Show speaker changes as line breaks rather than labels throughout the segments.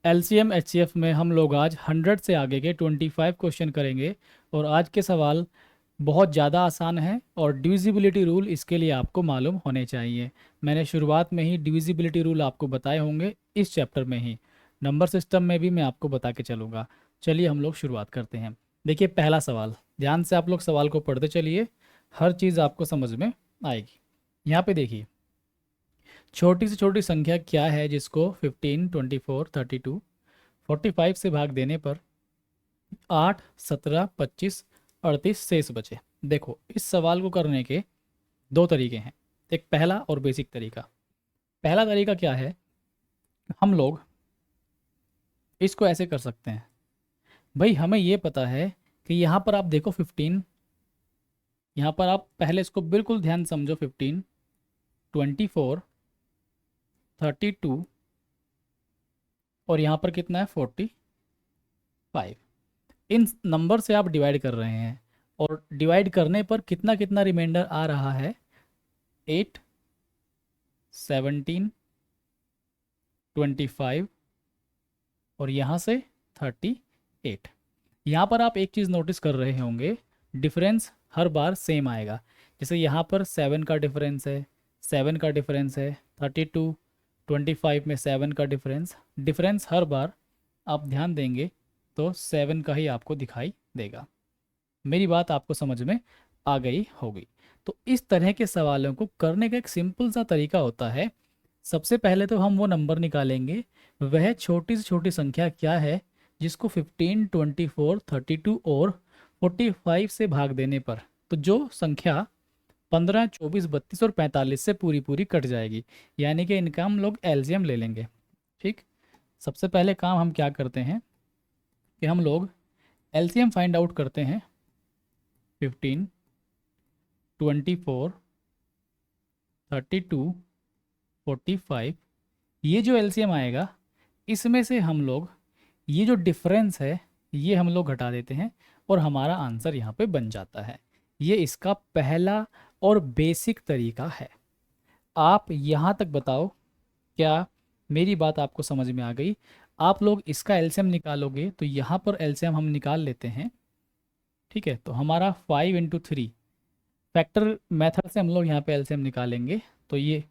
LCM HCF में हम लोग आज 100 से आगे के 25 क्वेश्चन करेंगे। और आज के सवाल बहुत ज़्यादा आसान है और डिविजिबिलिटी रूल इसके लिए आपको मालूम होने चाहिए। मैंने शुरुआत में ही डिविजिबिलिटी रूल आपको बताए होंगे इस चैप्टर में ही। नंबर सिस्टम में भी मैं आपको बता के चलूँगा। चलिए हम लोग शुरुआत करते हैं। देखिए पहला सवाल, ध्यान से आप लोग सवाल को पढ़ते चलिए, हर चीज़ आपको समझ में आएगी। यहाँ पे देखिए, छोटी से छोटी संख्या क्या है जिसको 15, 24, 32, 45 से भाग देने पर 8, 17, 25, 38 शेष बचे। देखो इस सवाल को करने के दो तरीके हैं, एक पहला और बेसिक तरीका। पहला तरीका क्या है, हम लोग इसको ऐसे कर सकते हैं। भाई हमें ये पता है कि यहाँ पर आप देखो 15, यहाँ पर आप पहले इसको बिल्कुल ध्यान समझो। 15, 24, 32 और यहाँ पर कितना है 45। इन नंबर से आप डिवाइड कर रहे हैं और डिवाइड करने पर कितना कितना रिमाइंडर आ रहा है, 8, 17, 25 और यहाँ से 38। यहाँ पर आप एक चीज़ नोटिस कर रहे होंगे, डिफरेंस हर बार सेम आएगा। जैसे यहाँ पर 7 का डिफरेंस है, 7 का डिफरेंस है, 32, 25 में 7 का डिफरेंस, डिफरेंस हर बार आप ध्यान देंगे तो 7 का ही आपको दिखाई देगा। मेरी बात आपको समझ में आ गई होगी। तो इस तरह के सवालों को करने का एक सिंपल सा तरीका होता है। सबसे पहले तो हम वो नंबर निकालेंगे, वह छोटी से छोटी संख्या क्या है जिसको 15, 24, 32 और 45 से भाग देने पर, तो जो संख्या 15, 24, 32 और 45 से पूरी पूरी कट जाएगी, यानी कि इनका हम लोग एलसीएम ले लेंगे। ठीक, सबसे पहले काम हम क्या करते हैं कि हम लोग एलसीएम फाइंड आउट करते हैं। 15, 24, 32, 45, ये जो एलसीएम आएगा इसमें से हम लोग ये जो डिफरेंस है ये हम लोग घटा देते हैं और हमारा आंसर यहाँ पे बन जाता है। ये इसका पहला और बेसिक तरीका है। आप यहाँ तक बताओ, क्या मेरी बात आपको समझ में आ गई? आप लोग इसका एलसीएम निकालोगे तो यहाँ पर एलसीएम हम निकाल लेते हैं। ठीक है, तो हमारा 5 × 3 फैक्टर मेथड से हम लोग यहाँ पे एलसीएम निकालेंगे। तो ये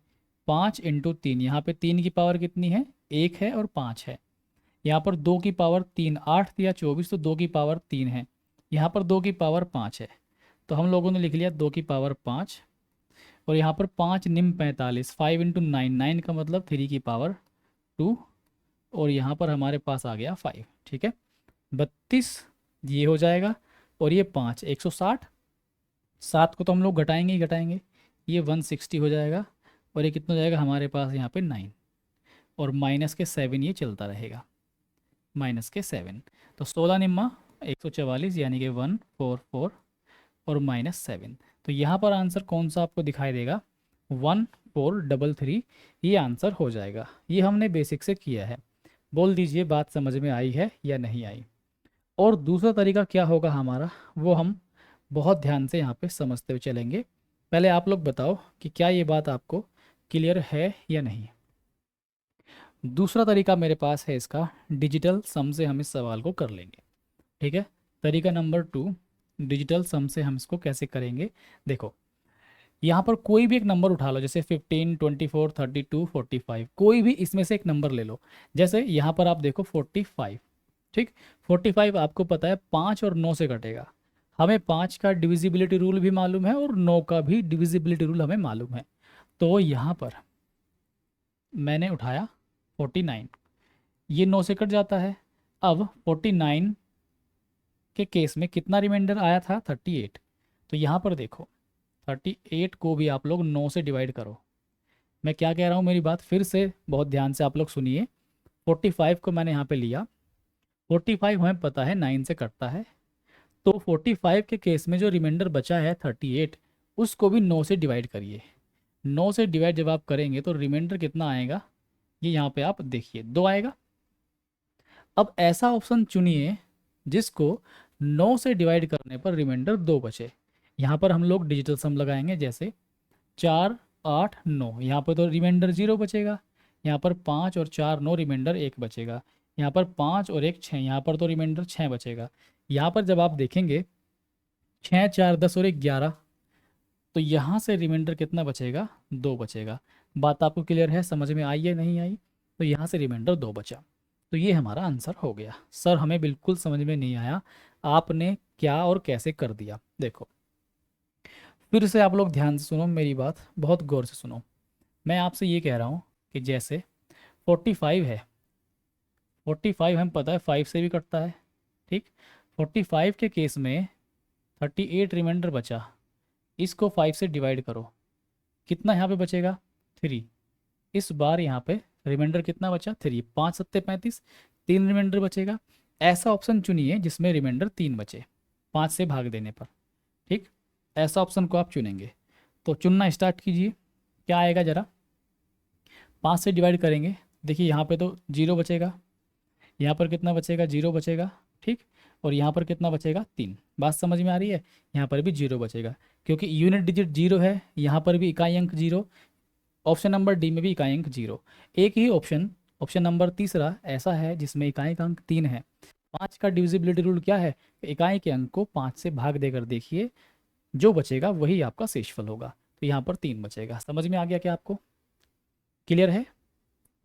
5 × 3, यहाँ पे 3 की पावर कितनी है, 1 है और 5 है। यहाँ पर 2 की पावर 3, 8 या 24, तो 2 की पावर 3 है। यहाँ पर 2 की पावर 5 है, तो हम लोगों ने लिख लिया 2 की पावर 5। और यहाँ पर 5 निम 45, 5 × 9, 9 का मतलब 3 की पावर 2 और यहाँ पर हमारे पास आ गया 5। ठीक है, 32 ये हो जाएगा और ये 5, 160। 7 को तो हम लोग घटाएंगे ही घटाएंगे, ये 160 हो जाएगा और ये कितना हो जाएगा हमारे पास यहाँ पे 9 और माइनस के 7 ये चलता रहेगा, -7। तो 16 निम्मा 144 यानी कि 144 और -7। तो यहाँ पर आंसर कौन सा आपको दिखाई देगा, 1433, ये आंसर हो जाएगा। ये हमने बेसिक से किया है। बोल दीजिए बात समझ में आई है या नहीं आई? और दूसरा तरीका क्या होगा हमारा, वो हम बहुत ध्यान से यहाँ पे समझते हुए चलेंगे। पहले आप लोग बताओ कि क्या ये बात आपको क्लियर है या नहीं। दूसरा तरीका मेरे पास है इसका, डिजिटल सम से हम इस सवाल को कर लेंगे। ठीक है, तरीका नंबर 2, डिजिटल सम से हम इसको कैसे करेंगे। देखो यहाँ पर कोई भी एक नंबर उठा लो, जैसे 15, 24, 32, 45, कोई भी इसमें से एक नंबर ले लो। जैसे यहाँ पर आप देखो 45। ठीक, 45 आपको पता है 5 और 9 से कटेगा। हमें 5 का डिविजिबिलिटी रूल भी मालूम है और 9 का भी डिविजिबिलिटी रूल हमें मालूम है। तो यहाँ पर मैंने उठाया 49, ये 9 से कट जाता है। अब 49 के केस में कितना रिमाइंडर आया था, 38। तो यहाँ पर देखो 38 को भी आप लोग 9 से डिवाइड करो। मैं क्या कह रहा हूँ, मेरी बात फिर से बहुत ध्यान से आप लोग सुनिए। 45 को मैंने यहाँ पे लिया, 45 हमें पता है 9 से कटता है। तो 45 के केस में जो रिमाइंडर बचा है 38, उसको भी 9 से डिवाइड करिए। 9 से डिवाइड जब आप करेंगे तो रिमाइंडर कितना आएगा, ये यहाँ पे आप देखिए 2 आएगा। अब ऐसा ऑप्शन चुनिए जिसको 9 से डिवाइड करने पर रिमाइंडर 2 बचे। यहाँ पर हम लोग डिजिटल सम लगाएंगे, जैसे 4, 8, 9, यहाँ पर तो रिमाइंडर 0 बचेगा। यहाँ पर 5 और 4 9, रिमाइंडर 1 बचेगा। यहाँ पर 5 और 1 6, यहाँ पर तो रिमाइंडर 6 बचेगा। यहाँ पर जब आप देखेंगे 6 4 10 और 1 11, तो यहाँ से रिमाइंडर कितना बचेगा, 2 बचेगा। बात आपको क्लियर है, समझ में आई है नहीं आई? तो यहाँ से रिमाइंडर 2 बचा। तो ये हमारा आंसर हो गया। सर हमें बिल्कुल समझ में नहीं आया, आपने क्या और कैसे कर दिया। देखो फिर से आप लोग ध्यान से सुनो मेरी बात, बहुत गौर से सुनो। मैं आपसे ये कह रहा हूँ कि जैसे 45 है, 45 हम पता है 5 से भी कटता है, ठीक। 45 के केस में 38 रिमाइंडर बचा, इसको 5 से डिवाइड करो, कितना यहाँ पे बचेगा, 3। इस बार यहाँ पे रिमाइंडर कितना बचा, 3। 5 सत्ते 35, 3 रिमाइंडर बचेगा। ऐसा ऑप्शन चुनिए जिसमें रिमाइंडर 3 बचे 5 से भाग देने पर, ठीक। ऐसा ऑप्शन को आप चुनेंगे। तो चुनना स्टार्ट कीजिए, क्या आएगा ज़रा। 5 से डिवाइड करेंगे, देखिए यहाँ पे तो 0 बचेगा, यहाँ पर कितना बचेगा, 0 बचेगा, ठीक। और यहाँ पर कितना बचेगा, 3। बात समझ में आ रही है? यहाँ पर भी 0 बचेगा, क्योंकि यूनिट डिजिट 0 है, यहाँ पर भी इकाई अंक 0, ऑप्शन नंबर डी में भी इकाई अंक 0। एक ही ऑप्शन, ऑप्शन नंबर तीसरा ऐसा है जिसमें इकाई का अंक 3 है। 5 का डिविजिबिलिटी रूल क्या है, इकाई के अंक को 5 से भाग देकर देखिए, जो बचेगा वही आपका शेषफल होगा। तो यहाँ पर 3 बचेगा। समझ में आ गया क्या आपको? क्लियर है?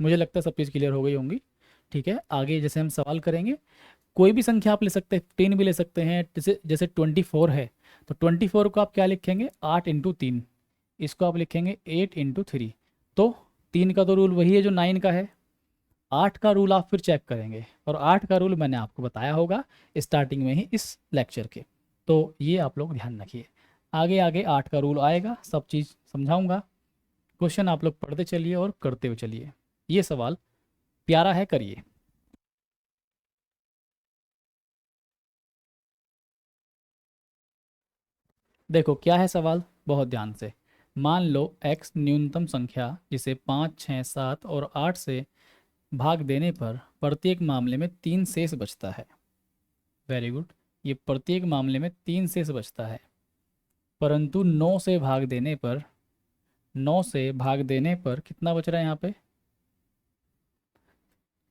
मुझे लगता है सब चीज़ क्लियर हो गई होंगी। ठीक है, आगे जैसे हम सवाल करेंगे, कोई भी संख्या आप ले सकते हैं, 10 भी ले सकते हैं। जैसे जैसे 24 है, तो 24 को आप क्या लिखेंगे, 8 इंटू 3। इसको आप लिखेंगे 8 इंटू 3। तो 3 का तो रूल वही है जो 9 का है। 8 का रूल आप फिर चेक करेंगे, और 8 का रूल मैंने आपको बताया होगा स्टार्टिंग में ही इस लेक्चर के। तो ये आप लोग ध्यान रखिए, आगे आगे 8 का रूल आएगा, सब चीज़ समझाऊंगा। क्वेश्चन आप लोग पढ़ते चलिए और करते हुए चलिए। ये सवाल प्यारा है, करिए। देखो क्या है सवाल, बहुत ध्यान से। मान लो x न्यूनतम संख्या जिसे 5 6 7 और 8 से भाग देने पर प्रत्येक मामले में 3 शेष बचता है। वेरी गुड, ये प्रत्येक मामले में 3 शेष बचता है, परंतु 9 से भाग देने पर, 9 से भाग देने पर कितना बच रहा है यहाँ पे,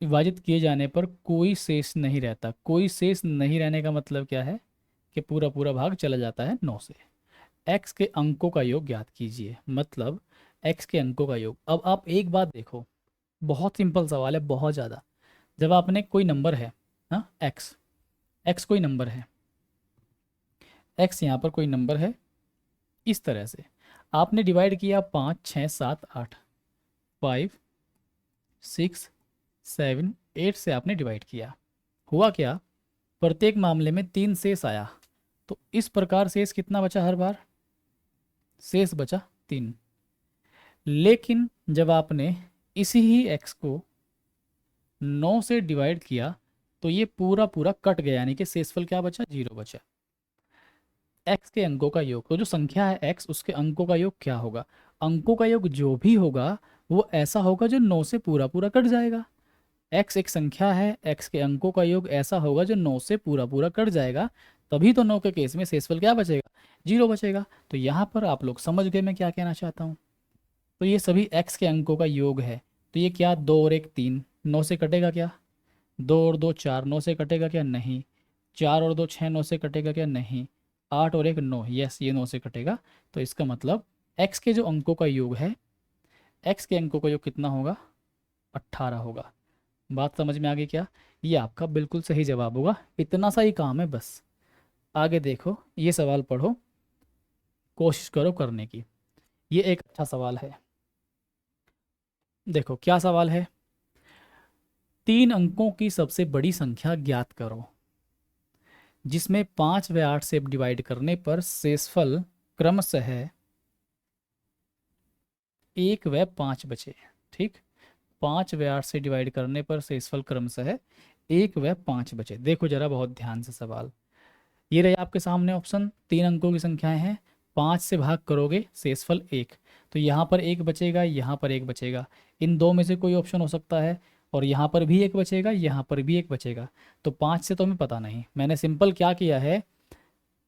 विभाजित किए जाने पर कोई शेष नहीं रहता। कोई शेष नहीं रहने का मतलब क्या है, कि पूरा पूरा भाग चला जाता है 9 से। x के अंकों का योग ज्ञात कीजिए, मतलब x के अंकों का योग। अब आप एक बात देखो, बहुत सिंपल सवाल है, बहुत ज़्यादा। जब आपने कोई नंबर है, हाँ x कोई नंबर है, x यहाँ पर कोई नंबर है, इस तरह से आपने डिवाइड किया 5 6 7 8, 5 6 7 8 से आपने डिवाइड किया। हुआ क्या, प्रत्येक मामले में 3 शेष आया। तो इस प्रकार शेष कितना बचा, हर बार शेष बचा 3। लेकिन जब आपने इसी ही x को 9 से डिवाइड किया, तो ये पूरा पूरा कट गया, यानी कि शेषफल क्या बचा, 0 बचा। x के अंकों का योग, तो जो संख्या है x, उसके अंकों का योग क्या होगा, अंकों का योग जो भी होगा वो ऐसा होगा जो 9 से पूरा पूरा कट जाएगा। x एक संख्या है, x के अंकों का योग ऐसा होगा जो 9 से पूरा पूरा कट जाएगा, तभी तो 9 के केस में शेषफल क्या बचेगा, 0 बचेगा। तो यहाँ पर आप लोग समझ गए मैं क्या कहना चाहता हूँ। तो ये सभी x के अंकों का योग है। तो ये क्या, 2 और 1 3, 9 से कटेगा क्या, 2 और 2 4, 9 से कटेगा क्या, नहीं। 4 और 2 6, 9 से कटेगा क्या, नहीं। 8 और 1 9, यस ये 9 से कटेगा। तो इसका मतलब x के जो अंकों का योग है, x के अंकों का योग कितना होगा, 18 होगा। बात समझ में आ गई क्या? ये आपका बिल्कुल सही जवाब होगा, इतना सा ही काम है बस। आगे देखो, ये सवाल पढ़ो, कोशिश करो करने की। ये एक अच्छा सवाल है। देखो क्या सवाल है, 3 अंकों की सबसे बड़ी संख्या ज्ञात करो जिसमें 5 व 8 से डिवाइड करने पर शेषफल क्रमशः 1 व 5 बचे। ठीक, 5 व 8 से डिवाइड करने पर शेषफल क्रमशः 1 व 5 बचे। देखो जरा बहुत ध्यान से सवाल, ये रहे आपके सामने ऑप्शन, 3 अंकों की संख्याएं हैं, 5 से भाग करोगे शेषफल 1, तो यहाँ पर 1 बचेगा, यहाँ पर 1 बचेगा। इन दो में से कोई ऑप्शन हो सकता है, और यहाँ पर भी 1 बचेगा, यहाँ पर भी 1 बचेगा। तो 5 से तो हमें पता नहीं, मैंने सिंपल क्या किया है,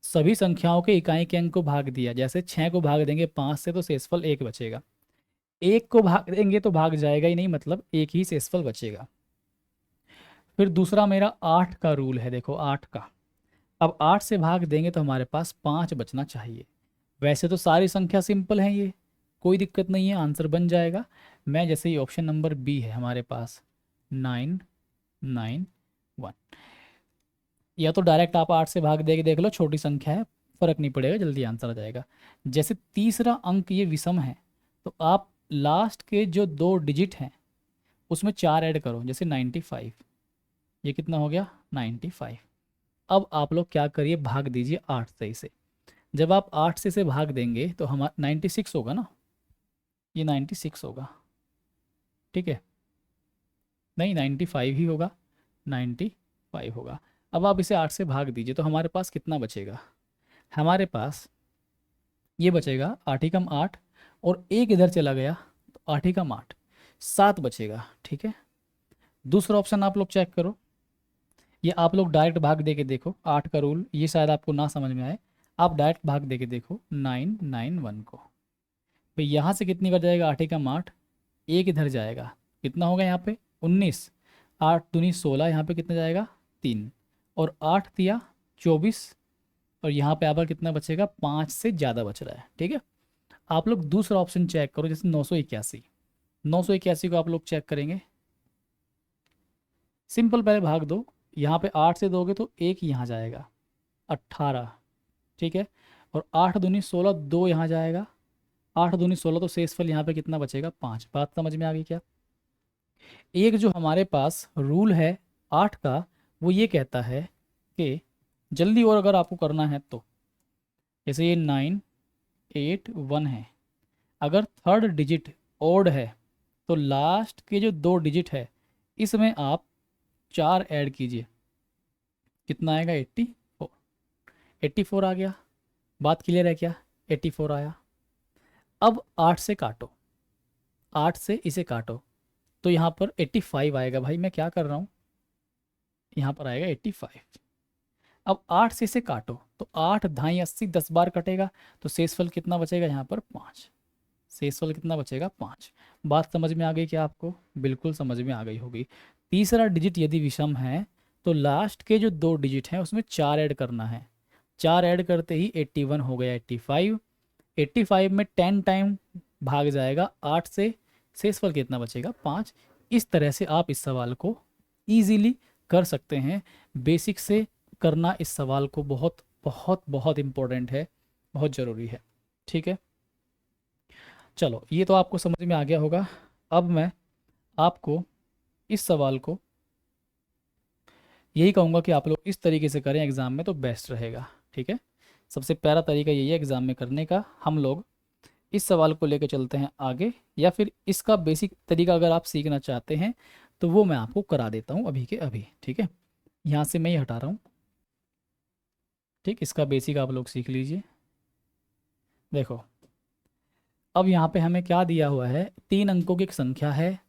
सभी संख्याओं के इकाई के अंक को भाग दिया। जैसे 6 को भाग देंगे 5 से तो शेषफल 1 बचेगा, एक को भाग देंगे तो भाग जाएगा ही नहीं, मतलब एक ही शेषफल बचेगा। फिर दूसरा मेरा 8 का रूल है, देखो 8 का। अब 8 से भाग देंगे तो हमारे पास 5 बचना चाहिए। वैसे तो सारी संख्या सिंपल है, ये कोई दिक्कत नहीं है, आंसर बन जाएगा। मैं जैसे ही ऑप्शन नंबर बी है हमारे पास 991, या तो डायरेक्ट आप 8 से भाग दे के देख लो, छोटी संख्या है, फर्क नहीं पड़ेगा, जल्दी आंसर आ जाएगा। जैसे तीसरा अंक ये विषम है, तो आप लास्ट के जो 2 डिजिट हैं उसमें 4 ऐड करो, जैसे 95, ये कितना हो गया 95। अब आप लोग क्या करिए, भाग दीजिए 8 से इसे। जब आप 8 से इसे भाग देंगे तो हमारा 96 होगा ना, ये 96 होगा, ठीक है, नहीं 95 ही होगा, 95 होगा। अब आप इसे 8 से भाग दीजिए तो हमारे पास कितना बचेगा, हमारे पास ये बचेगा 8 ही कम 8, और एक इधर चला गया तो 8 ही कम 8, 7 बचेगा, ठीक है। दूसरा ऑप्शन आप लोग चेक करो, ये आप लोग डायरेक्ट भाग दे के देखो, 8 का रूल ये शायद आपको ना समझ में आए, आप डायरेक्ट भाग दे के देखो 991 को। भाई यहाँ से कितनी कर जाएगा, 8 ही कम 8, एक इधर जाएगा, कितना होगा यहाँ पे 19, 8 दूनी 16, यहाँ पे कितना जाएगा 3, और 8 दिया 24, और यहाँ पे आप कितना बचेगा, 5 से ज़्यादा बच रहा है, ठीक है। आप लोग दूसरा ऑप्शन चेक करो, जैसे 981, 981 को आप लोग चेक करेंगे, सिंपल पहले भाग दो, यहाँ पे 8 से दोगे तो एक यहाँ जाएगा 18, ठीक है, और 8 दूनी 16, 2 यहाँ जाएगा, 8 दूनी 16, तो शेषफल यहाँ पे कितना बचेगा 5। बात समझ में आ गई क्या। एक जो हमारे पास रूल है 8 का, वो ये कहता है कि जल्दी और अगर आपको करना है तो, जैसे ये 981 है, अगर थर्ड डिजिट ओड है तो लास्ट के जो 2 डिजिट है इसमें आप 4 ऐड कीजिए, कितना आएगा 84, 84 आ गया। बात क्लियर है क्या, 84 आया। अब 8 से काटो, 8 से इसे काटो तो यहाँ पर 85 आएगा। भाई मैं क्या कर रहा हूँ, यहाँ पर आएगा 85। अब 8 से इसे काटो तो 8 ढाई 80, 10 बार कटेगा, तो शेषफल कितना बचेगा यहाँ पर 5, शेषफल कितना बचेगा 5। बात समझ में आ गई क्या आपको, बिल्कुल समझ में आ गई होगी। तीसरा डिजिट यदि विषम है तो लास्ट के जो 2 डिजिट हैं उसमें 4 ऐड करना है, 4 ऐड करते ही 81 हो गया 85, 85 में 10 टाइम भाग जाएगा 8 से, शेषफल कितना बचेगा 5। इस तरह से आप इस सवाल को ईजीली कर सकते हैं। बेसिक से करना इस सवाल को बहुत बहुत बहुत इम्पोर्टेंट है, बहुत ज़रूरी है, ठीक है। चलो ये तो आपको समझ में आ गया होगा। अब मैं आपको इस सवाल को यही कहूँगा कि आप लोग इस तरीके से करें एग्ज़ाम में तो बेस्ट रहेगा, ठीक है। सबसे प्यारा तरीका यही है एग्ज़ाम में करने का। हम लोग इस सवाल को लेकर चलते हैं आगे, या फिर इसका बेसिक तरीका अगर आप सीखना चाहते हैं तो वो मैं आपको करा देता हूँ अभी के अभी, ठीक है। यहाँ से मैं ये हटा रहा हूँ, ठीक, इसका बेसिक आप लोग सीख लीजिए। देखो अब यहाँ पे हमें क्या दिया हुआ है, 3 अंकों की एक संख्या है,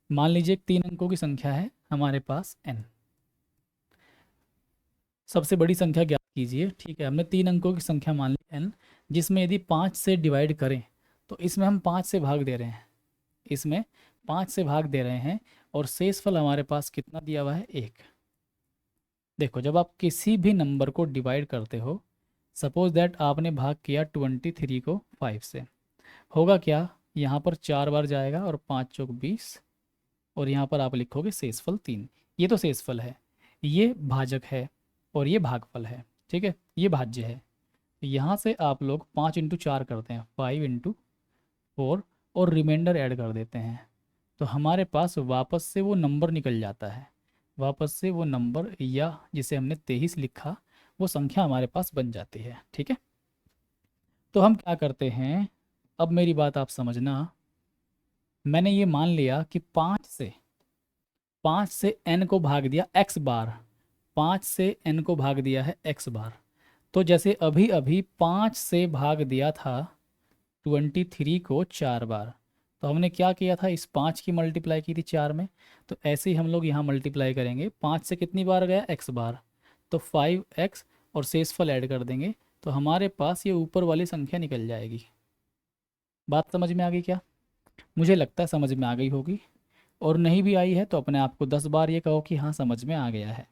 मान लीजिए 3 अंकों की संख्या है हमारे पास n, सबसे बड़ी संख्या ज्ञात कीजिए, ठीक है। हमने 3 अंकों की संख्या मान ली n, जिसमें यदि 5 से डिवाइड करें तो इसमें हम 5 से भाग दे रहे हैं, इसमें 5 से भाग दे रहे हैं, और शेषफल हमारे पास कितना दिया हुआ है 1। देखो जब आप किसी भी नंबर को डिवाइड करते हो, सपोज दैट आपने भाग किया 23 को 5 से, होगा क्या, यहाँ पर 4 बार जाएगा और 5 चौक 20, और यहाँ पर आप लिखोगे शेषफल 3। ये तो शेषफल है, ये भाजक है, और ये भागफल है, ठीक है, ये भाज्य है। यहाँ से आप लोग 5 इंटू 4 करते हैं, 5 इंटू 4, और रिमाइंडर ऐड कर देते हैं, तो हमारे पास वापस से वो नंबर निकल जाता है, वापस से वो नंबर, या जिसे हमने 23 लिखा, वो संख्या हमारे पास बन जाती है, ठीक है। तो हम क्या करते हैं, अब मेरी बात आप समझना, मैंने ये मान लिया कि 5 से n को भाग दिया x बार, 5 से n को भाग दिया है x बार, तो जैसे अभी अभी 5 से भाग दिया था 23 को 4 बार, तो हमने क्या किया था, इस 5 की मल्टीप्लाई की थी 4 में, तो ऐसे ही हम लोग यहाँ मल्टीप्लाई करेंगे, 5 से कितनी बार गया x बार, तो 5x, और शेषफल ऐड कर देंगे, तो हमारे पास ये ऊपर वाली संख्या निकल जाएगी। बात समझ में आ गई क्या। मुझे लगता है समझ में आ गई होगी, और नहीं भी आई है तो अपने आप को 10 बार ये कहो कि हाँ समझ में आ गया है।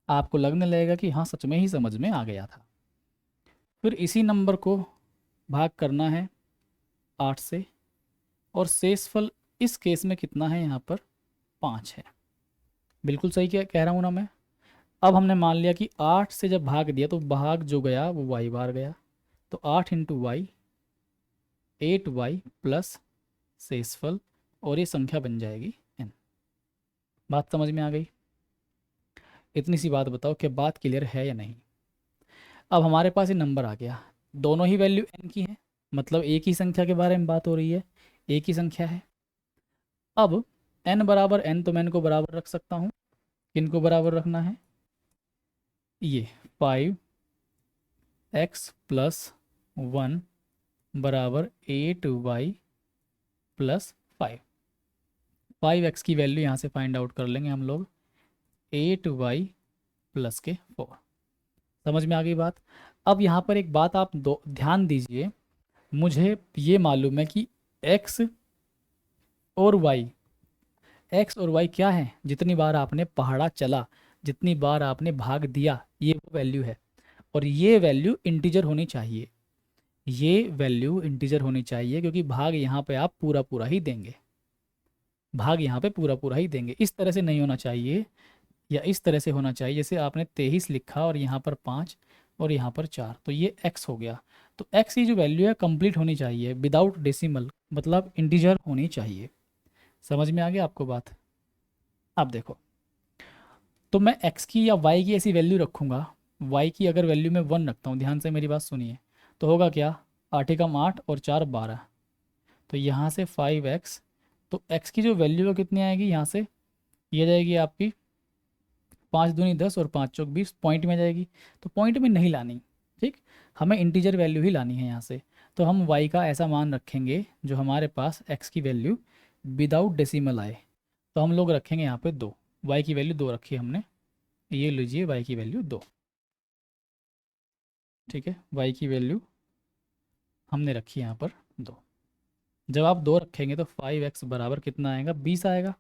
आपको लगने लगेगा कि हाँ सच में ही समझ में आ गया था। फिर इसी नंबर को भाग करना है 8 से, और शेषफल इस केस में कितना है यहाँ पर, 5 है। बिल्कुल सही कह रहा हूँ ना मैं। अब हमने मान लिया कि 8 से जब भाग दिया तो भाग जो गया वो वाई बार गया, तो 8 इंटू वाई, 8y प्लस शेषफल, और ये संख्या बन जाएगी n। बात समझ में आ गई? इतनी सी बात बताओ कि बात क्लियर है या नहीं। अब हमारे पास ये नंबर आ गया, दोनों ही वैल्यू n की हैं, मतलब एक ही संख्या के बारे में बात हो रही है, एक ही संख्या है। अब n बराबर n, तो मैं इनको बराबर रख सकता हूँ। किनको बराबर रखना है, ये 5x प्लस 1 बराबर 8y प्लस 5x की वैल्यू यहाँ से फाइंड आउट कर लेंगे हम लोग, 8y प्लस के 4। समझ में आ गई बात? अब यहाँ पर एक बात आप दो ध्यान दीजिए, मुझे ये मालूम है कि x और y, x और y क्या है, जितनी बार आपने पहाड़ा चला, जितनी बार आपने भाग दिया, ये वो वैल्यू है। और ये वैल्यू इंटीजर होनी चाहिए, ये वैल्यू इंटीजर होनी चाहिए, क्योंकि भाग यहाँ पे आप पूरा पूरा ही देंगे, भाग यहाँ पे पूरा पूरा ही देंगे। इस तरह से नहीं होना चाहिए, या इस तरह से होना चाहिए जैसे आपने 23 लिखा और यहाँ पर 5 और यहाँ पर 4, तो ये x हो गया। तो x की जो वैल्यू है कंप्लीट होनी चाहिए, विदाउट डेसिमल, मतलब इंटीजर होनी चाहिए। समझ में आ गया आपको बात? अब देखो, तो मैं x की या y की ऐसी वैल्यू रखूँगा, y की अगर वैल्यू मैं 1 रखता हूँ, ध्यान से मेरी बात सुनिए, तो होगा क्या, 8 एकम 8 और 4 12, तो यहाँ से 5x, तो x की जो वैल्यू है कितनी आएगी, यहाँ से ये जाएगी आपकी 5 दूनी 10 और 5 चौक 20, पॉइंट में जाएगी, तो पॉइंट में नहीं लानी, ठीक, हमें इंटीजर वैल्यू ही लानी है यहाँ से। तो हम y का ऐसा मान रखेंगे जो हमारे पास x की वैल्यू विदाउट डेसिमल आए, तो हम लोग रखेंगे यहाँ पे 2, y की वैल्यू 2 रखी है हमने, ये लीजिए y की वैल्यू 2, ठीक है, y की वैल्यू हमने रखी है यहाँ पर 2। जब आप 2 रखेंगे तो 5x बराबर कितना आएगा, 20 आएगा।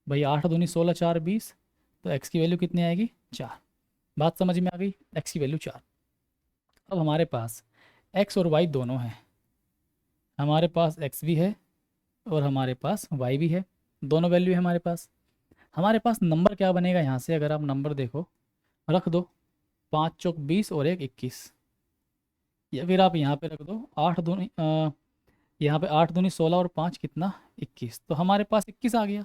भाई 8 दूनी 16 4 20, तो x की वैल्यू कितनी आएगी, 4। बात समझ में आ गई, x की वैल्यू 4। अब हमारे पास x और y दोनों हैं, हमारे पास x भी है और हमारे पास y भी है, दोनों वैल्यू है हमारे पास। हमारे पास नंबर क्या बनेगा यहाँ से, अगर आप नंबर देखो, रख दो 5 चौक 20 और 1 21, या फिर आप यहाँ पे रख दो 8 दूनी यहाँ पे 8 दूनी 16 और 5 कितना 21, तो हमारे पास 21 आ गया।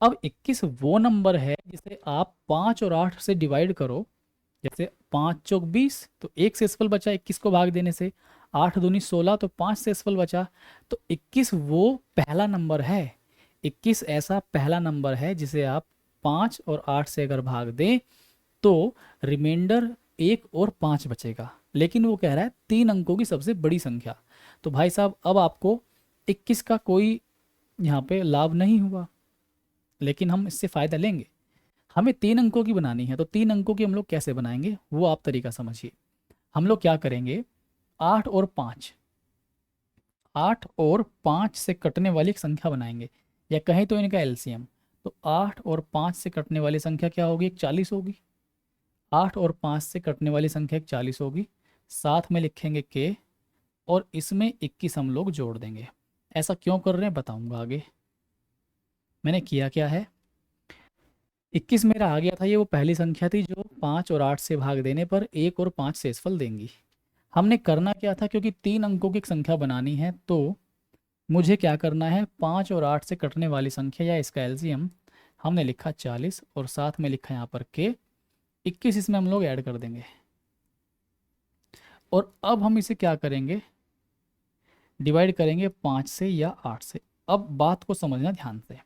अब 21 वो नंबर है जिसे आप 5 और 8 से डिवाइड करो, जैसे 5 चौक 20, तो एक शेषफल बचा 21 को भाग देने से, 8 दूनी 16, तो 5 शेषफल बचा, तो 21 वो पहला नंबर है, 21 ऐसा पहला नंबर है जिसे आप 5 और 8 से अगर भाग दें तो रिमाइंडर 1 और 5 बचेगा। लेकिन वो कह रहा है 3 अंकों की सबसे बड़ी संख्या, तो भाई साहब अब आपको 21 का कोई यहाँ पे लाभ नहीं हुआ, लेकिन हम इससे फ़ायदा लेंगे। हमें 3 अंकों की बनानी है, तो 3 अंकों की हम लोग कैसे बनाएंगे वो आप तरीका समझिए। हम लोग क्या करेंगे, 8 और 5, 8 और 5 से कटने वाली एक संख्या बनाएंगे, या कहें तो इनका एलसीएम। तो 8 और 5 से कटने वाली संख्या क्या होगी, एक 40 होगी। 8 और 5 से कटने वाली संख्या एक 40 होगी, साथ में लिखेंगे के, और इसमें 21 हम लोग जोड़ देंगे। ऐसा क्यों कर रहे हैं बताऊंगा आगे। मैंने किया क्या है, 21 मेरा आ गया था, ये वो पहली संख्या थी जो 5 और 8 से भाग देने पर 1 और 5 शेषफल देंगी। हमने करना क्या था, क्योंकि 3 अंकों की एक संख्या बनानी है, तो मुझे क्या करना है, 5 और 8 से कटने वाली संख्या या इसका एलसीएम हमने लिखा 40, और साथ में लिखा यहाँ पर के, 21 इसमें हम लोग ऐड कर देंगे। और अब हम इसे क्या करेंगे, डिवाइड करेंगे 5 से या 8 से। अब बात को समझना ध्यान से,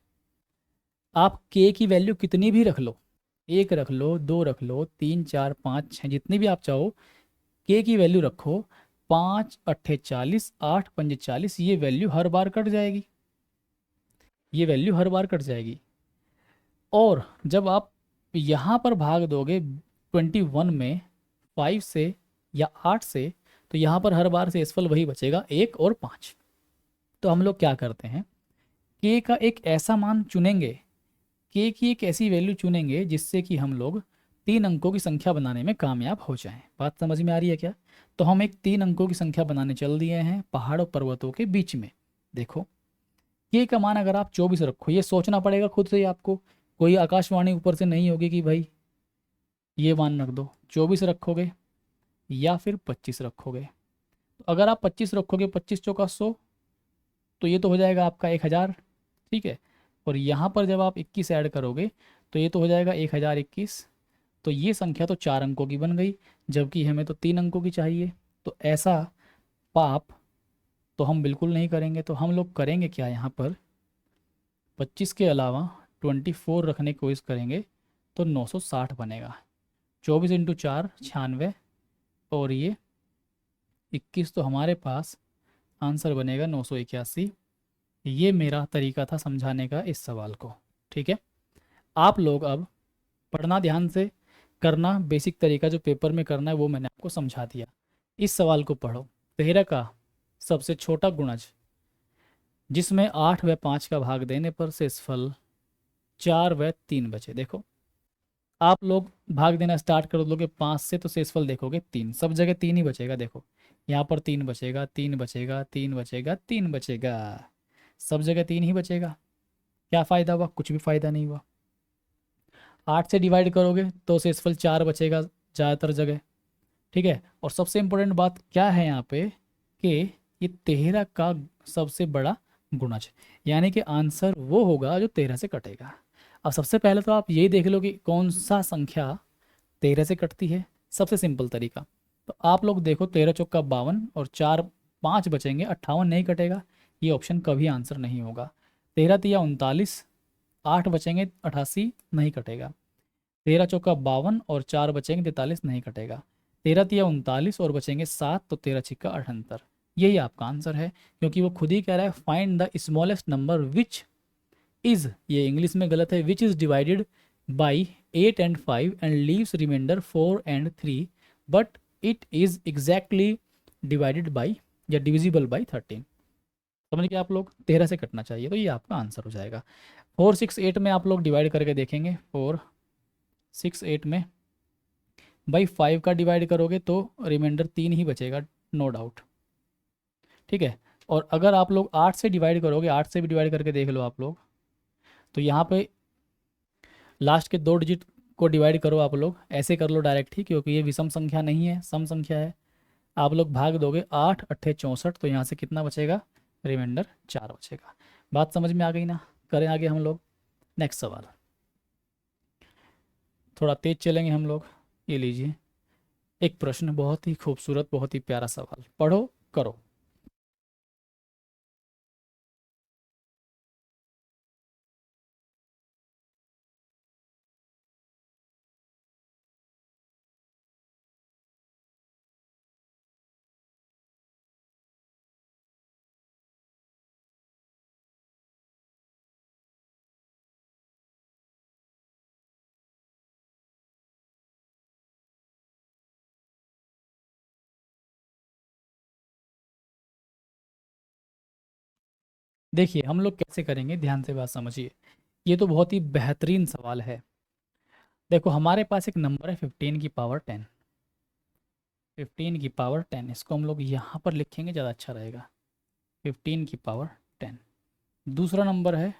आप के की वैल्यू कितनी भी रख लो, 1 रख लो, 2 रख लो, 3 4 5 6, जितनी भी आप चाहो के की वैल्यू रखो, 5 अट्ठे 40, 8 पंजे 40, ये वैल्यू हर बार कट जाएगी, ये वैल्यू हर बार कट जाएगी। और जब आप यहाँ पर भाग दोगे 21 में 5 से या 8 से, तो यहाँ पर हर बार से शेषफल वही बचेगा, 1 और 5। तो हम लोग क्या करते हैं, के का एक ऐसा मान चुनेंगे, के की एक ऐसी वैल्यू चुनेंगे जिससे कि हम लोग 3 अंकों की संख्या बनाने में कामयाब हो जाएं। बात समझ में आ रही है क्या? तो हम एक 3 अंकों की संख्या बनाने चल दिए हैं पहाड़ और पर्वतों के बीच में। देखो, के का मान अगर आप 24 रखो, ये सोचना पड़ेगा खुद से ही आपको, कोई आकाशवाणी ऊपर से नहीं होगी कि भाई ये मान रख दो। 24 रखोगे या फिर 25 रखोगे। तो अगर आप 25 रखोगे, 25 चौका 100, तो ये तो हो जाएगा आपका 1000। ठीक है। और यहाँ पर जब आप 21 ऐड करोगे तो ये तो हो जाएगा 1021। तो ये संख्या तो 4 अंकों की बन गई, जबकि हमें तो 3 अंकों की चाहिए। तो ऐसा पाप तो हम बिल्कुल नहीं करेंगे। तो हम लोग करेंगे क्या, यहाँ पर 25 के अलावा 24 रखने की कोशिश करेंगे तो 960 बनेगा। 24 × 4 96, और ये 21, तो हमारे पास आंसर बनेगा 981। ये मेरा तरीका था समझाने का इस सवाल को। ठीक है। आप लोग अब पढ़ना ध्यान से करना, बेसिक तरीका जो पेपर में करना है वो मैंने आपको समझा दिया। इस सवाल को पढ़ो। 13 का सबसे छोटा गुणज जिसमें 8 व 5 का भाग देने पर शेषफल 4 व 3 बचे। देखो, आप लोग भाग देना स्टार्ट कर दोगे 5 से तो शेषफल देखोगे 3, सब जगह 3 ही बचेगा। देखो, यहाँ पर 3 बचेगा, 3 बचेगा, 3 बचेगा, 3 बचेगा, सब जगह 3 ही बचेगा। क्या फ़ायदा हुआ? कुछ भी फ़ायदा नहीं हुआ। 8 से डिवाइड करोगे तो शेषफल 4 बचेगा ज़्यादातर जगह। ठीक है। और सबसे इम्पोर्टेंट बात क्या है यहाँ पे, कि ये 13 का सबसे बड़ा गुणज, यानी कि आंसर वो होगा जो 13 से कटेगा। अब सबसे पहले तो आप यही देख लो कि कौन सा संख्या 13 से कटती है। सबसे सिंपल तरीका, तो आप लोग देखो, 13 चौका 52 और 4 5 बचेंगे, 58 नहीं कटेगा। ये ऑप्शन कभी आंसर नहीं होगा। 13 तिया 39, 8 बचेंगे 88 नहीं कटेगा। 13 चौका 52 और 4 बचेंगे 43 नहीं कटेगा। 13 तिया 39 और बचेंगे 7, तो 13 छिक्का 78। यही आपका आंसर है, क्योंकि वो खुद ही कह रहा है find the smallest number which is, ये इंग्लिश में गलत है, which is divided by 8 and 5 and leaves remainder 4 and 3, but it is exactly divided by या डिविजिबल बाई 13। समझ गए आप लोग? 13 से कटना चाहिए, तो ये आपका आंसर हो जाएगा। 4 6 8 में आप लोग डिवाइड करके देखेंगे। 4 6 8 में बाई 5 का डिवाइड करोगे तो रिमाइंडर 3 ही बचेगा, नो डाउट। ठीक है। और अगर आप लोग 8 से डिवाइड करोगे, 8 से भी डिवाइड करके देख लो आप लोग, तो यहाँ पे लास्ट के 2 डिजिट को डिवाइड करो। आप लोग ऐसे कर लो डायरेक्ट ही, क्योंकि ये विषम संख्या नहीं है, सम संख्या है। आप लोग भाग दोगे 8 8 64, तो यहाँ से कितना बचेगा? रिमाइंडर 4 बचेगा। बात समझ में आ गई ना? करें आगे हम लोग। नेक्स्ट सवाल, थोड़ा तेज चलेंगे हम लोग। ये लीजिए एक प्रश्न, बहुत ही खूबसूरत, बहुत ही प्यारा सवाल। पढ़ो, करो। देखिए हम लोग कैसे करेंगे, ध्यान से बात समझिए। ये तो बहुत ही बेहतरीन सवाल है। देखो, हमारे पास एक नंबर है 15 की पावर 10। 15 की पावर 10, इसको हम लोग यहाँ पर लिखेंगे, ज़्यादा अच्छा रहेगा। 15 की पावर 10। दूसरा नंबर है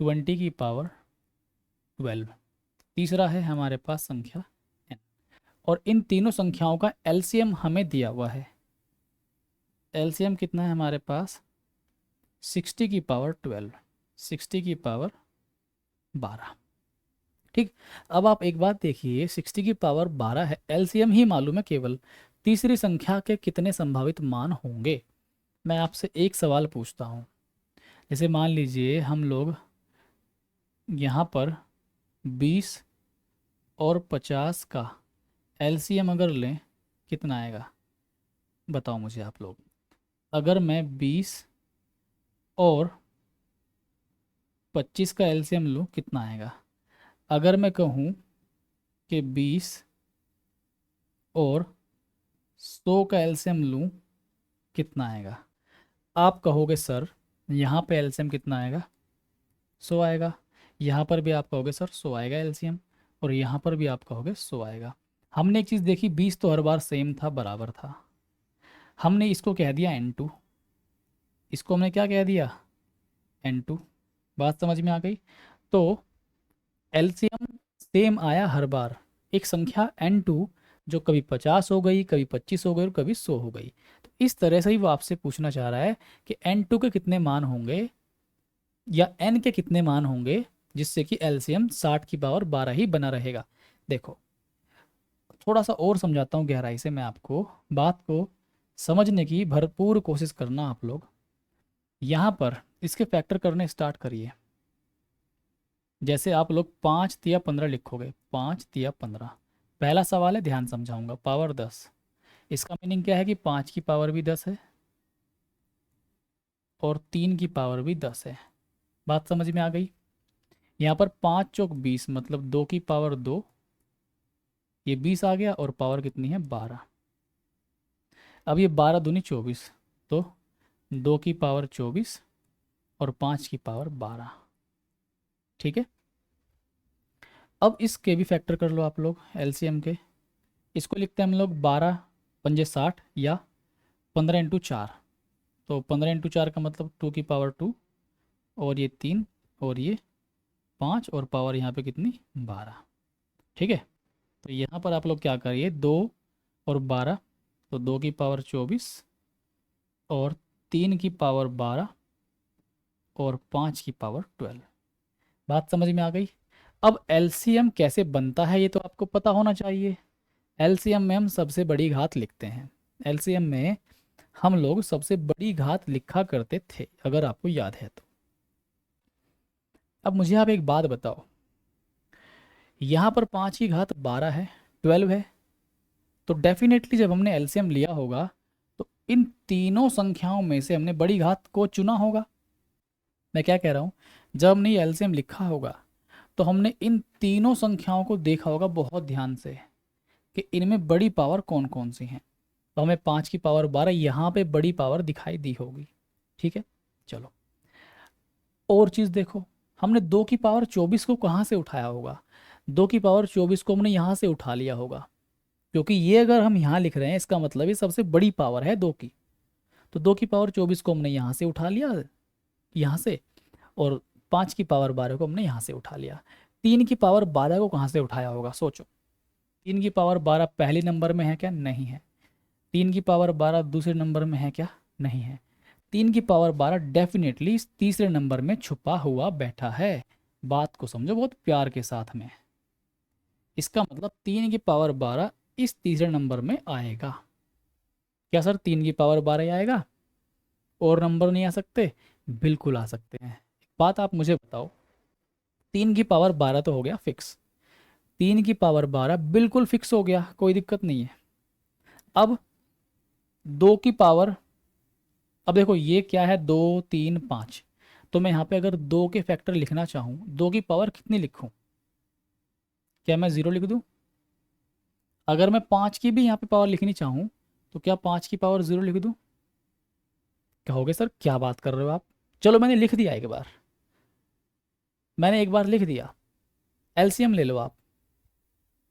20 की पावर 12। तीसरा है हमारे पास संख्या n। और इन तीनों संख्याओं का एलसीएम हमें दिया हुआ है। एलसीएम कितना है हमारे पास? 60 की पावर 12, 60 की पावर 12। ठीक। अब आप एक बात देखिए, 60 की पावर 12 है, एलसीएम ही मालूम है केवल, तीसरी संख्या के कितने संभावित मान होंगे? मैं आपसे एक सवाल पूछता हूँ। जैसे मान लीजिए हम लोग यहाँ पर 20 और 50 का एलसीएम अगर लें, कितना आएगा? बताओ मुझे आप लोग। अगर मैं 20 और 25 का एलसीएम लूँ, कितना आएगा? अगर मैं कहूँ कि 20 और 100 का एलसीएम लूँ, कितना आएगा? आप कहोगे सर यहाँ पे एलसीएम कितना आएगा, 100 आएगा। यहाँ पर भी आप कहोगे सर 100 आएगा एलसीएम, और यहाँ पर भी आप कहोगे 100 आएगा। हमने एक चीज़ देखी, 20 तो हर बार सेम था, बराबर था। हमने इसको कह दिया n2, इसको हमने क्या कह दिया, n2। बात समझ में आ गई। तो एलसीएम सेम आया हर बार, एक संख्या n2 जो कभी 50 हो गई, कभी 25 हो गई और कभी 100 हो गई। तो इस तरह से ही वो आपसे पूछना चाह रहा है कि n2 के कितने मान होंगे या n के कितने मान होंगे जिससे कि एलसीएम 60 की पावर 12 ही बना रहेगा। देखो थोड़ा सा और समझाता हूँ गहराई से मैं आपको, बात को समझने की भरपूर कोशिश करना आप लोग। यहाँ पर इसके फैक्टर करने स्टार्ट करिए। जैसे आप लोग 5 तिया 15 लिखोगे, 5 तिया 15, पहला सवाल है, ध्यान समझाऊंगा, पावर 10। इसका मीनिंग क्या है कि 5 की पावर भी 10 है और 3 की पावर भी 10 है। बात समझ में आ गई। यहाँ पर 5 चौक 20, मतलब 2 की पावर 2, ये 20 आ गया, और पावर कितनी है, 12। अब ये 12 दूनी 24, तो 2 की पावर 24 और 5 की पावर 12। ठीक है। अब इसके भी फैक्टर कर लो आप लोग एलसीएम के। इसको लिखते हैं हम लोग 12 पंजे 60 या 15 × 4। तो 15 × 4 का मतलब 2 की पावर 2, और ये 3, और ये 5, और पावर यहाँ पे कितनी, 12। ठीक है। तो यहाँ पर आप लोग क्या करिए, 2 और 12, तो 2 की पावर 24 और 3 की पावर 12 और 5 की पावर 12। बात समझ में आ गई। अब एलसीएम कैसे बनता है ये तो आपको पता होना चाहिए। एलसीएम में हम सबसे बड़ी घात लिखते हैं। एलसीएम में हम लोग सबसे बड़ी घात लिखा करते थे, अगर आपको याद है तो। अब मुझे आप एक बात बताओ, यहाँ पर 5 की घात 12 है, 12 है, तो डेफिनेटली जब हमने एलसीएम लिया होगा तो इन तीनों संख्याओं में से हमने बड़ी घात को चुना होगा। मैं क्या कह रहा हूँ, जब हमने ये एलसीएम लिखा होगा तो हमने इन तीनों संख्याओं को देखा होगा बहुत ध्यान से कि इनमें बड़ी पावर कौन कौन सी हैं। तो हमें 5 की पावर 12 यहाँ पे बड़ी पावर दिखाई दी होगी। ठीक है। चलो और चीज़ देखो, हमने 2 की पावर 24 को कहाँ से उठाया होगा, 2 की पावर 24 को हमने यहाँ से उठा लिया होगा, क्योंकि ये अगर हम यहाँ लिख रहे हैं इसका मतलब ये सबसे बड़ी पावर है 2 की। तो 2 की पावर 24 को हमने यहाँ से उठा लिया, यहाँ से, और 5 की पावर 12 को हमने यहाँ से उठा लिया। 3 की पावर 12 को कहाँ से उठाया होगा, सोचो। 3 की पावर 12 पहले नंबर में है क्या, नहीं है। 3 की पावर 12 दूसरे नंबर में है क्या, नहीं है। 3 की पावर 12 डेफिनेटली इस तीसरे नंबर में छुपा हुआ बैठा है। बात को समझो बहुत प्यार के साथ में। इसका मतलब 3 की पावर 12 इस तीसरे नंबर में आएगा। क्या सर 3 की पावर 12 ही आएगा, और नंबर नहीं आ सकते? बिल्कुल आ सकते हैं। एक बात आप मुझे बताओ, 3 की पावर 12 तो हो गया फिक्स, 3 की पावर 12 बिल्कुल फिक्स हो गया, कोई दिक्कत नहीं है। अब 2 की पावर, अब देखो ये क्या है, 2 3 5, तो मैं यहाँ पे अगर 2 के फैक्टर लिखना चाहूँ, 2 की पावर कितनी लिखूँ, क्या मैं 0 लिख दूँ? अगर मैं 5 की भी यहाँ पे पावर लिखनी चाहूँ तो क्या 5 की पावर 0 लिख दूँ? कहोगे सर क्या बात कर रहे हो आप। चलो मैंने लिख दिया एक बार, मैंने एक बार लिख दिया। एलसीएम ले लो आप।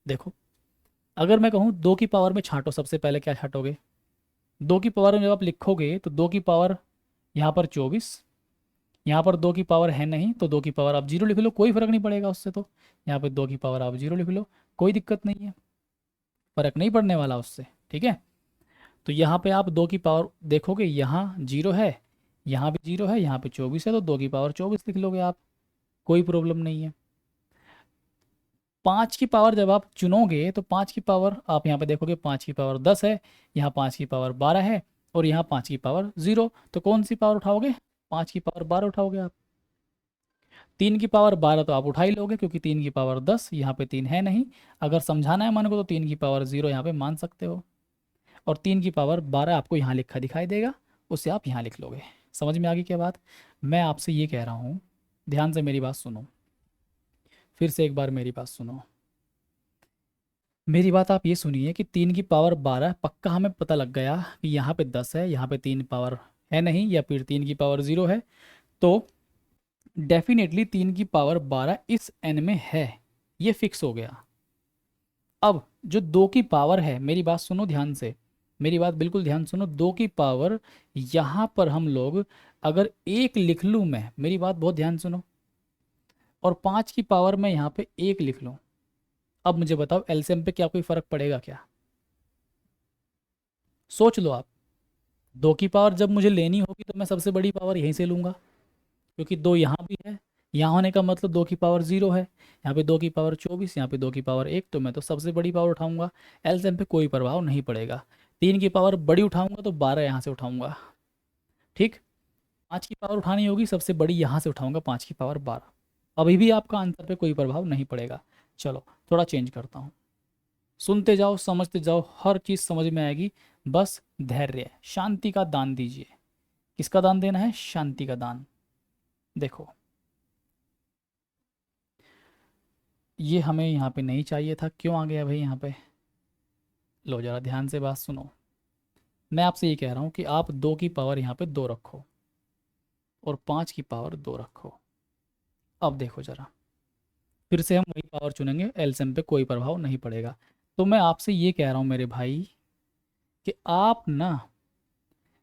देखो अगर मैं कहूँ 2 की पावर में छांटो, सबसे पहले क्या छांटोगे, 2 की पावर में जब आप लिखोगे तो 2 की पावर यहाँ पर 24, यहाँ पर 2 की पावर है नहीं तो 2 की पावर आप 0 लिख लो, कोई फ़र्क नहीं पड़ेगा उससे। तो यहाँ पर 2 की पावर आप 0 लिख लो, कोई दिक्कत नहीं है, फ़र्क नहीं पड़ने वाला उससे। ठीक है। तो यहाँ पे आप 2 की पावर देखोगे, यहाँ 0 है, यहाँ भी 0 है, यहाँ पे 24 है, तो 2 की पावर 24 लिख लोगे आप, कोई प्रॉब्लम नहीं है। 5 की पावर जब आप चुनोगे तो 5 की पावर आप यहाँ पे देखोगे, 5 की पावर 10 है, यहाँ 5 की पावर 12 है, और यहाँ 5 की पावर 0, तो कौन सी पावर उठाओगे, 5 की पावर 12 उठाओगे आप। 3 की पावर 12 तो आप उठा ही लोगे, क्योंकि 3 की पावर 10, यहाँ पे 3 है नहीं। अगर समझाना है मन को तो 3 की पावर 0 यहाँ पे मान सकते हो, और 3 की पावर 12 आपको यहाँ लिखा दिखाई देगा, उसे आप यहाँ लिख लोगे। समझ में आ गई क्या बात। मैं आपसे ये कह रहा हूँ, ध्यान से मेरी बात सुनो, फिर से एक बार मेरी बात सुनो। मेरी बात आप ये सुनिए कि 3 की पावर 12 पक्का हमें पता लग गया कि यहाँ पे 10 है, यहाँ पे 3 पावर है नहीं, या फिर 3 की पावर 0 है, तो डेफिनेटली 3 की पावर 12 इस n में है, ये फिक्स हो गया। अब जो 2 की पावर है, मेरी बात सुनो ध्यान से, मेरी बात बिल्कुल ध्यान सुनो, 2 की पावर यहाँ पर हम लोग अगर 1 लिख लूँ मैं, मेरी बात बहुत ध्यान सुनो, और 5 की पावर मैं यहाँ पे 1 लिख लूँ, अब मुझे बताओ एलसीएम पे क्या कोई फ़र्क पड़ेगा क्या? सोच लो आप। 2 की पावर जब मुझे लेनी होगी तो मैं सबसे बड़ी पावर यहीं से लूँगा, क्योंकि 2 यहाँ भी है, यहाँ होने का मतलब 2 की पावर 0 है, यहाँ पे 2 की पावर 24, यहाँ पे 2 की पावर 1, तो मैं तो सबसे बड़ी पावर उठाऊंगा, एलसीएम पे कोई प्रभाव नहीं पड़ेगा। 3 की पावर बड़ी उठाऊंगा तो 12 यहाँ से उठाऊंगा, ठीक। 5 की पावर उठानी होगी, सबसे बड़ी यहाँ से उठाऊंगा, 5 की पावर 12, अभी भी आपका आंसर पे कोई प्रभाव नहीं पड़ेगा। चलो थोड़ा चेंज करता हूँ, सुनते जाओ, समझते जाओ, हर चीज़ समझ में आएगी, बस धैर्य, शांति का दान दीजिए। किसका दान देना है? शांति का दान। देखो, ये हमें यहाँ पे नहीं चाहिए था, क्यों आ गया भाई यहाँ पे? लो जरा ध्यान से बात सुनो, मैं आपसे ये कह रहा हूँ कि आप 2 की पावर यहाँ पे 2 रखो और 5 की पावर 2 रखो। अब देखो जरा, फिर से हम वही पावर चुनेंगे, एलसीएम पे कोई प्रभाव नहीं पड़ेगा। तो मैं आपसे ये कह रहा हूँ मेरे भाई कि आप ना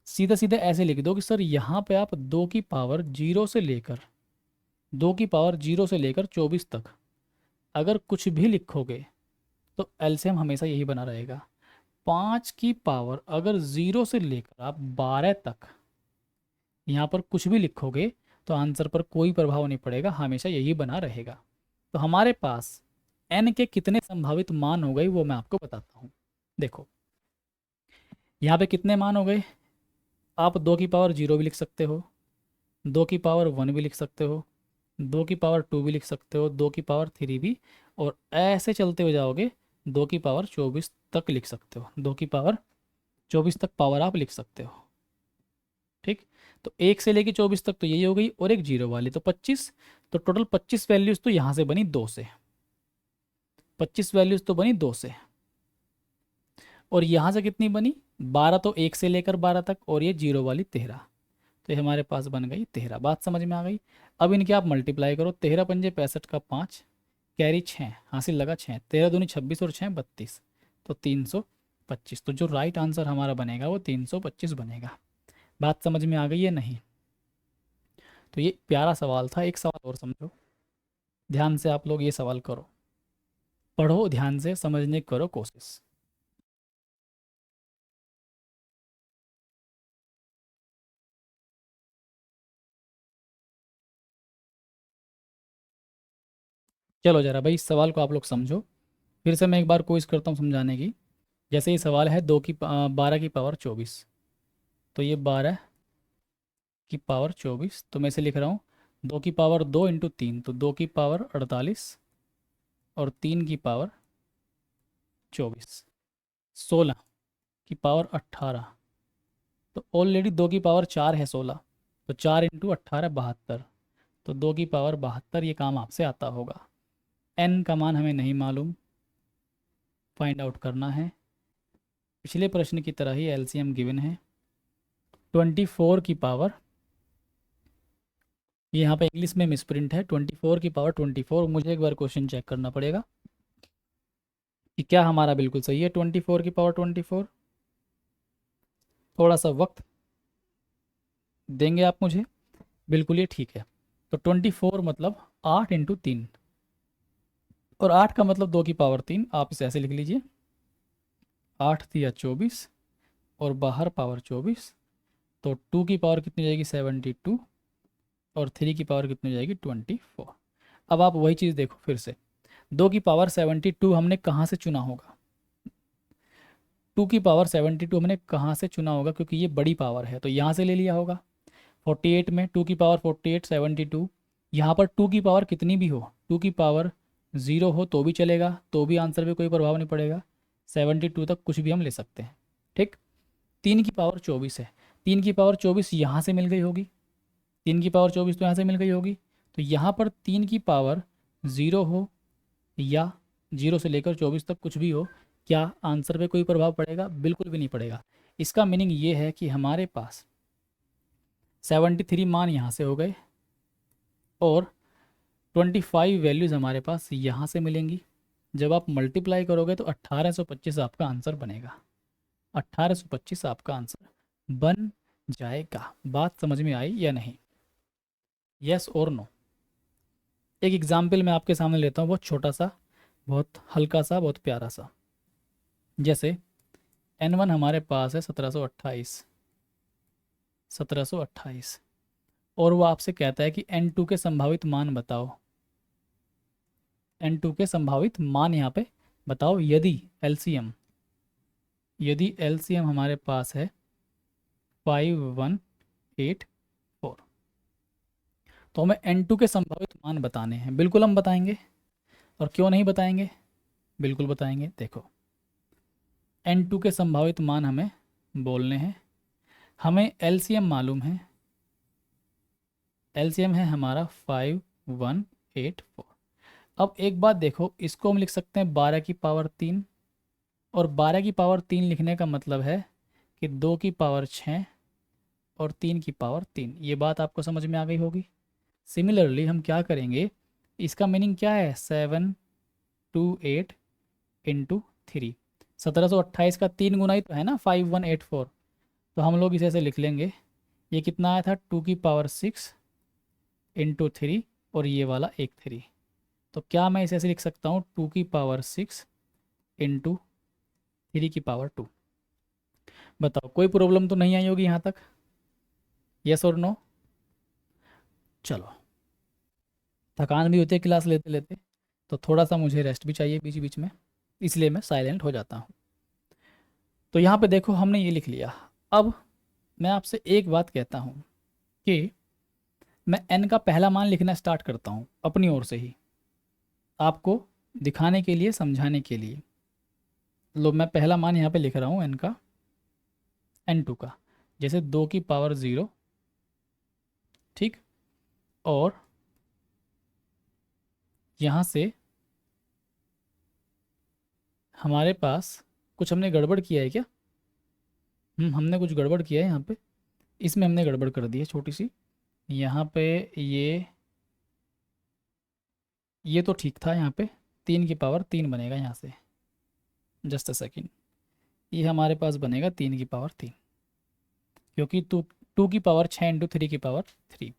सीधा सीधा ऐसे लिख दो कि सर यहाँ पे आप 2 की पावर 0 से लेकर 2 की पावर 0 से लेकर 24 तक अगर कुछ भी लिखोगे तो एलसीएम हमेशा यही बना रहेगा। 5 की पावर अगर 0 से लेकर आप 12 तक यहाँ पर कुछ भी लिखोगे तो आंसर पर कोई प्रभाव नहीं पड़ेगा, हमेशा यही बना रहेगा। तो हमारे पास n के कितने संभावित मान हो गए वो मैं आपको बताता हूँ। देखो यहाँ पे कितने मान हो गए, आप 2 की पावर 0 भी लिख सकते हो, 2 की पावर 1 भी लिख सकते हो, 2 की पावर 2 भी लिख सकते हो, 2 की पावर 3 भी, और ऐसे चलते हुए जाओगे 2 की पावर 24 तक लिख सकते हो, 2 की पावर 24 तक पावर आप लिख सकते हो, ठीक। तो 1 से लेके 24 तक तो यही हो गई, और एक जीरो वाली तो 25, तो टोटल 25 वैल्यूज़ तो यहाँ से बनी 2 से, 25 वैल्यूज़ तो बनी 2 से, और यहाँ से कितनी बनी 12, तो 1 से लेकर 12 तक, और ये जीरो वाली 13, तो ये हमारे पास बन गई 13। बात समझ में आ गई? अब इनके आप मल्टीप्लाई करो, 13 पंजे 65 का 5, कैरी 6, हासिल लगा 6, 13 दूनी 26 और 6 32, तो 325। तो जो राइट आंसर हमारा बनेगा वो 325 बनेगा। बात समझ में आ गई है नहीं? तो ये प्यारा सवाल था। एक सवाल और समझो ध्यान से, आप लोग ये सवाल करो, पढ़ो ध्यान से, समझने की करो कोशिश। चलो जरा भाई इस सवाल को आप लोग समझो, फिर से मैं एक बार कोशिश करता हूँ समझाने की। जैसे ये सवाल है 12 की पावर 24, तो ये 12 की पावर 24, तो मैं इसे लिख रहा हूँ 2 की पावर 2 इंटू 3, तो 2 की पावर 48, और 3 की पावर 24, 16 की पावर 18, तो ऑलरेडी 2 की पावर 4 है 16, तो 4 इंटू 18 72, तो 2 की पावर 72, ये काम आपसे आता होगा। n का मान हमें नहीं मालूम, फाइंड आउट करना है। पिछले प्रश्न की तरह ही एलसीएम गिवन है 24 की पावर, ये यहाँ पे इंग्लिश में मिसप्रिंट है, 24 की पावर 24, मुझे एक बार क्वेश्चन चेक करना पड़ेगा कि क्या हमारा बिल्कुल सही है 24 की पावर 24। थोड़ा सा वक्त देंगे आप मुझे, बिल्कुल ये ठीक है। तो 24 मतलब 8 इंटू 3, और 8 का मतलब 2 की पावर 3, आप इसे ऐसे लिख लीजिए, 8 दिया 24 और बाहर पावर 24, तो 2 की पावर कितनी जाएगी 72, और 3 की पावर कितनी जाएगी 24। अब आप वही चीज़ देखो फिर से, 2 की पावर 72 हमने कहाँ से चुना होगा, 2 की पावर 72 हमने कहाँ से चुना होगा, क्योंकि ये बड़ी पावर है तो यहाँ से ले लिया होगा। 48 में 2 की पावर 48 72, यहाँ पर 2 की पावर कितनी भी हो, 2 की पावर 0 हो तो भी चलेगा, तो भी आंसर पे कोई प्रभाव नहीं पड़ेगा, 72 तक कुछ भी हम ले सकते हैं, ठीक। 3 की पावर 24 है, 3 की पावर 24 यहाँ से मिल गई होगी, 3 की पावर 24 तो यहाँ से मिल गई होगी, तो यहाँ पर 3 की पावर 0 हो या 0 से लेकर 24 तक कुछ भी हो, क्या आंसर पे कोई प्रभाव पड़ेगा? बिल्कुल भी नहीं पड़ेगा। इसका मीनिंग ये है कि हमारे पास 73 मान यहाँ से हो गए और 25 वैल्यूज़ हमारे पास यहाँ से मिलेंगी। जब आप मल्टीप्लाई करोगे तो 1825 आपका आंसर बनेगा। 1825 आपका आंसर बन जाएगा। बात समझ में आई या नहीं? यस और नो? एक एग्जाम्पल मैं आपके सामने लेता हूँ, बहुत छोटा सा, बहुत हल्का सा, बहुत प्यारा सा। जैसे n1 हमारे पास है 1728, 1728, और वो आपसे कहता है कि n2 के संभावित मान बताओ। n2 के संभावित मान यहाँ पे बताओ। यदि LCM हमारे पास है 5184, तो हमें n2 के संभावित मान बताने हैं। बिल्कुल हम बताएंगे, और क्यों नहीं बताएंगे, बिल्कुल बताएंगे। देखो, n2 के संभावित मान हमें बोलने हैं। हमें LCM मालूम है, LCM है हमारा 5184। अब एक बात देखो, इसको हम लिख सकते हैं 12 की पावर 3, और 12 की पावर 3 लिखने का मतलब है कि 2 की पावर 6 और 3 की पावर 3। ये बात आपको समझ में आ गई होगी। सिमिलरली हम क्या करेंगे, इसका मीनिंग क्या है, 728 इंटू 3। 1728 का 3 गुना ही तो है ना 5184। तो हम लोग इसे ऐसे लिख लेंगे, ये कितना आया था 2 की पावर 6 इंटू 3, और ये वाला एक 3। तो क्या मैं इसे ऐसे लिख सकता हूँ 2 की पावर 6 इंटू 3 की पावर 2? बताओ, कोई प्रॉब्लम तो नहीं आई होगी यहाँ तक? यस और नो? चलो, थकान भी होती है क्लास लेते लेते, तो थोड़ा सा मुझे रेस्ट भी चाहिए बीच बीच में, इसलिए मैं साइलेंट हो जाता हूँ। तो यहाँ पे देखो, हमने ये लिख लिया। अब मैं आपसे एक बात कहता हूँ कि मैं n का पहला मान लिखना स्टार्ट करता हूँ अपनी ओर से ही, आपको दिखाने के लिए, समझाने के लिए। लो, मैं पहला मान यहाँ पे लिख रहा हूँ n का, n2 का। जैसे 2 की पावर 0, ठीक, और यहाँ से हमारे पास कुछ हमने गड़बड़ किया है क्या? हमने कुछ गड़बड़ किया है यहाँ पे, इसमें हमने गड़बड़ कर दी है छोटी सी। यहाँ पे ये तो ठीक था, यहाँ पे 3 की पावर 3 बनेगा यहाँ से। जस्ट अ सेकेंड, ये हमारे पास बनेगा 3 की पावर 3, क्योंकि 2 की पावर 6 इंटू 3 की पावर 3।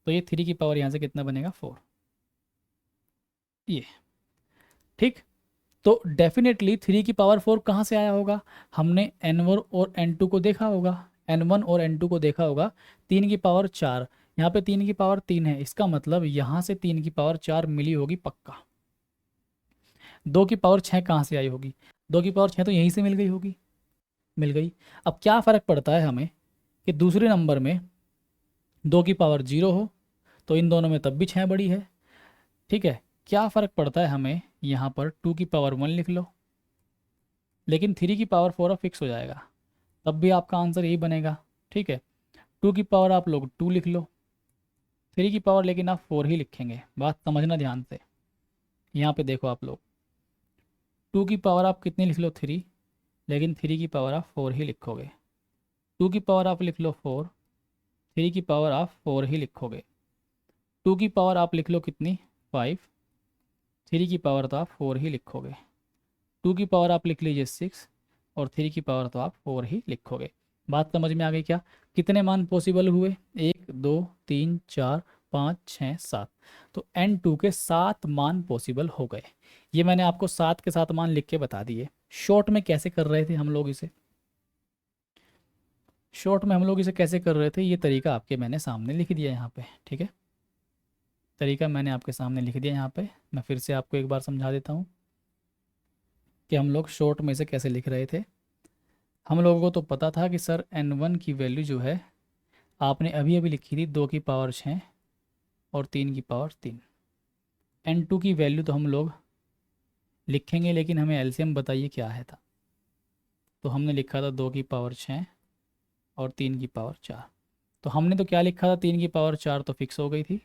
तो ये 3 की पावर यहाँ से कितना बनेगा, 4। ये ठीक। तो डेफिनेटली 3 की पावर 4 कहाँ से आया होगा? हमने n1 और n2 को देखा होगा, n1 और n2 को देखा होगा। 3 की पावर 4, यहाँ पे 3 की पावर 3 है, इसका मतलब यहाँ से 3 की पावर 4 मिली होगी पक्का। 2 की पावर 6 कहाँ से आई होगी? 2 की पावर 6 तो यहीं से मिल गई होगी, मिल गई। अब क्या फ़र्क पड़ता है हमें कि दूसरे नंबर में 2 की पावर 0 हो, तो इन दोनों में तब भी 6 बड़ी है, ठीक है। क्या फ़र्क पड़ता है हमें, यहाँ पर 2 की पावर 1 लिख लो, लेकिन 3 की पावर 4 अब फिक्स हो जाएगा, तब भी आपका आंसर यही बनेगा, ठीक है। 2 की पावर आप लोग 2 लिख लो, 3 की पावर लेकिन आप 4 ही लिखेंगे। बात समझना ध्यान से, यहाँ पे देखो आप लोग, 2 की पावर आप कितनी लिख लो, 3, लेकिन 3 की पावर आप 4 ही लिखोगे। 2 की पावर आप लिख लो 4, 3 की पावर आप 4 ही लिखोगे। 2 की पावर आप लिख लो कितनी, 5, 3 की पावर तो आप 4 ही लिखोगे। 2 की पावर आप लिख लीजिए 6, और 3 की पावर तो आप 4 ही लिखोगे। बात समझ में आ गई क्या? कितने मान पॉसिबल हुए, 1 2 3 4 5 6 7। तो n2 के 7 मान पॉसिबल हो गए। ये मैंने आपको 7 के 7 मान लिख के बता दिए। शॉर्ट में कैसे कर रहे थे हम लोग इसे, शॉर्ट में हम लोग इसे कैसे कर रहे थे, ये तरीका आपके मैंने सामने लिख दिया यहाँ पे, ठीक है। तरीका मैंने आपके सामने लिख दिया यहाँ पे। मैं फिर से आपको एक बार समझा देता हूँ कि हम लोग शॉर्ट में इसे कैसे लिख रहे थे। हम लोगों को तो पता था कि सर n1 की वैल्यू जो है आपने अभी अभी लिखी थी 2 की पावर 6 और 3 की पावर 3। n2 की वैल्यू तो हम लोग लिखेंगे, लेकिन हमें एलसीएम बताइए क्या है था। तो हमने लिखा था 2 की पावर 6 और 3 की पावर 4। तो हमने तो क्या लिखा था, 3 की पावर 4 तो फिक्स हो गई थी,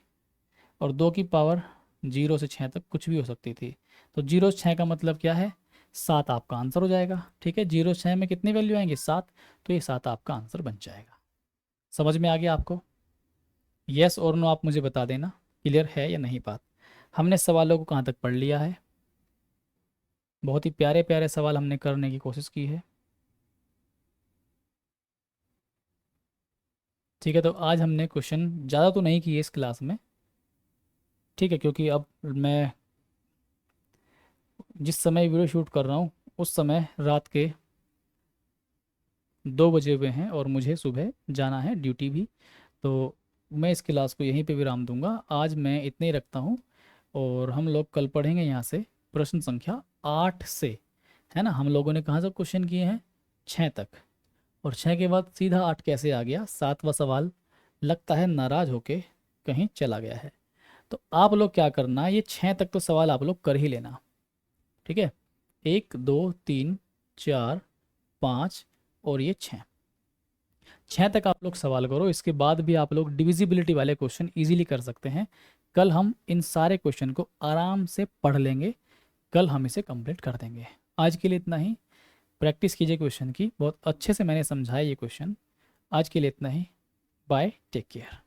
और 2 की पावर 0 से 6 तक कुछ भी हो सकती थी। तो 0 से 6 का मतलब क्या है, 7 आपका आंसर हो जाएगा, ठीक है। 0 से 6 में कितनी वैल्यू आएंगे, 7, तो ये 7 आपका आंसर बन जाएगा। समझ में आ गया आपको? यस और नो आप मुझे बता देना, क्लियर है या नहीं बात। हमने सवालों को कहाँ तक पढ़ लिया है? बहुत ही प्यारे प्यारे सवाल हमने करने की कोशिश की है। ठीक है, तो आज हमने क्वेश्चन ज़्यादा तो नहीं किए इस क्लास में, ठीक है, क्योंकि अब मैं जिस समय वीडियो शूट कर रहा हूँ उस समय रात के 2 बजे हुए हैं और मुझे सुबह जाना है ड्यूटी भी। तो मैं इस क्लास को यहीं पे विराम दूंगा, आज मैं इतने ही रखता हूँ। और हम लोग कल पढ़ेंगे यहाँ से प्रश्न संख्या 8 से, है ना। हम लोगों ने कहाँ से क्वेश्चन किए हैं? 6 तक। और 6 के बाद सीधा 8 कैसे आ गया? 7वां सवाल लगता है नाराज होके कहीं चला गया है। तो आप लोग क्या करना, ये 6 तक तो सवाल आप लोग कर ही लेना, ठीक है। 1 2 3 4 5 और ये 6 तक आप लोग सवाल करो। इसके बाद भी आप लोग डिविजिबिलिटी वाले क्वेश्चन इजीली कर सकते हैं। कल हम इन सारे क्वेश्चन को आराम से पढ़ लेंगे, कल हम इसे कंप्लीट कर देंगे। आज के लिए इतना ही, प्रैक्टिस कीजिए क्वेश्चन की, बहुत अच्छे से मैंने समझाया ये क्वेश्चन। आज के लिए इतना ही, बाय, टेक केयर।